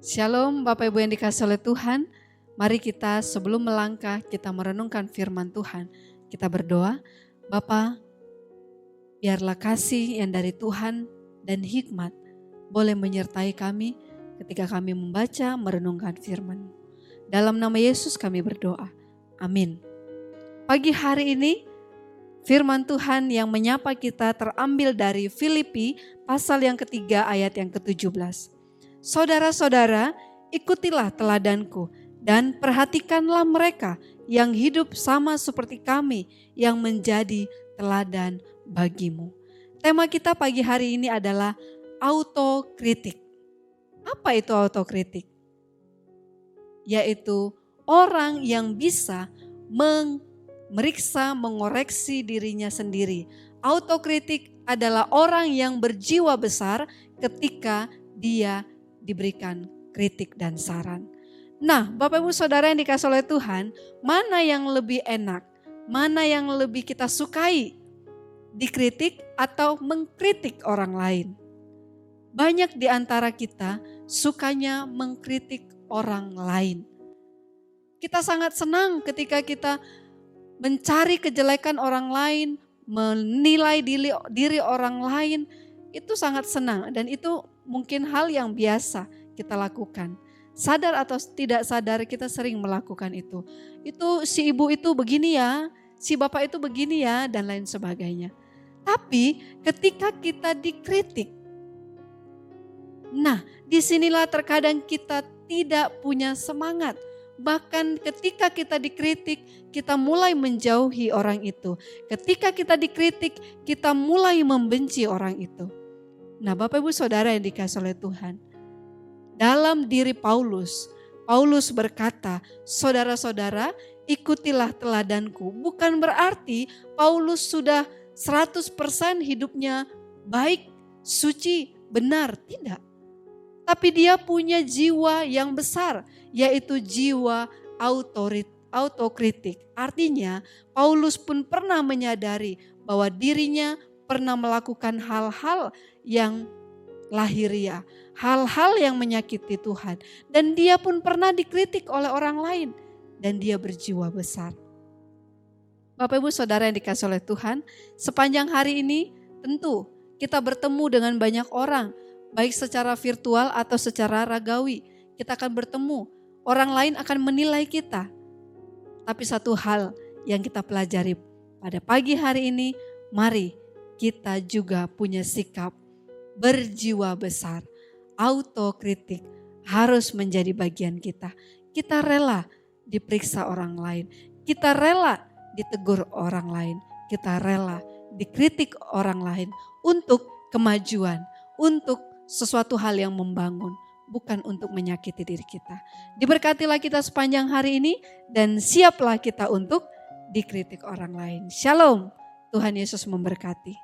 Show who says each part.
Speaker 1: Shalom Bapak Ibu yang dikasihi oleh Tuhan. Mari kita sebelum melangkah kita merenungkan firman Tuhan. Kita berdoa, Bapa, biarlah kasih yang dari Tuhan dan hikmat boleh menyertai kami ketika kami membaca merenungkan firman. Dalam nama Yesus kami berdoa. Amin. Pagi hari ini firman Tuhan yang menyapa kita terambil dari Filipi pasal yang ketiga ayat yang ke-17. Saudara-saudara, ikutilah teladanku dan perhatikanlah mereka yang hidup sama seperti kami yang menjadi teladan bagimu. Tema kita pagi hari ini adalah autokritik. Apa itu autokritik? Yaitu orang yang bisa memeriksa, mengoreksi dirinya sendiri. Autokritik adalah orang yang berjiwa besar ketika dia diberikan kritik dan saran. Nah, Bapak Ibu Saudara yang dikasihi oleh Tuhan, mana yang lebih enak? Mana yang lebih kita sukai? Dikritik atau mengkritik orang lain? Banyak di antara kita sukanya mengkritik orang lain. Kita sangat senang ketika kita mencari kejelekan orang lain, menilai diri orang lain, itu sangat senang dan itu mungkin hal yang biasa kita lakukan. Sadar atau tidak sadar kita sering melakukan itu. Itu si ibu itu begini ya, si bapak itu begini ya, dan lain sebagainya. Tapi ketika kita dikritik, nah disinilah terkadang kita tidak punya semangat. Bahkan ketika kita dikritik, kita mulai menjauhi orang itu. Ketika kita dikritik, kita mulai membenci orang itu. Nah, Bapak Ibu Saudara yang dikasihi oleh Tuhan, dalam diri Paulus berkata, saudara-saudara ikutilah teladanku. Bukan berarti Paulus sudah 100% hidupnya baik, suci, benar, tidak. Tapi dia punya jiwa yang besar, yaitu jiwa autokritik. Artinya Paulus pun pernah menyadari bahwa dirinya pernah melakukan hal-hal yang lahiriah, hal-hal yang menyakiti Tuhan. Dan dia pun pernah dikritik oleh orang lain dan dia berjiwa besar. Bapak Ibu Saudara yang dikasihi oleh Tuhan, sepanjang hari ini tentu kita bertemu dengan banyak orang, baik secara virtual atau secara ragawi. Kita akan bertemu, orang lain akan menilai kita. Tapi satu hal yang kita pelajari pada pagi hari ini, mari kita juga punya sikap berjiwa besar. Autokritik harus menjadi bagian kita. Kita rela diperiksa orang lain. Kita rela ditegur orang lain. Kita rela dikritik orang lain untuk kemajuan, untuk sesuatu hal yang membangun, bukan untuk menyakiti diri kita. Diberkatilah kita sepanjang hari ini dan siaplah kita untuk dikritik orang lain. Shalom, Tuhan Yesus memberkati.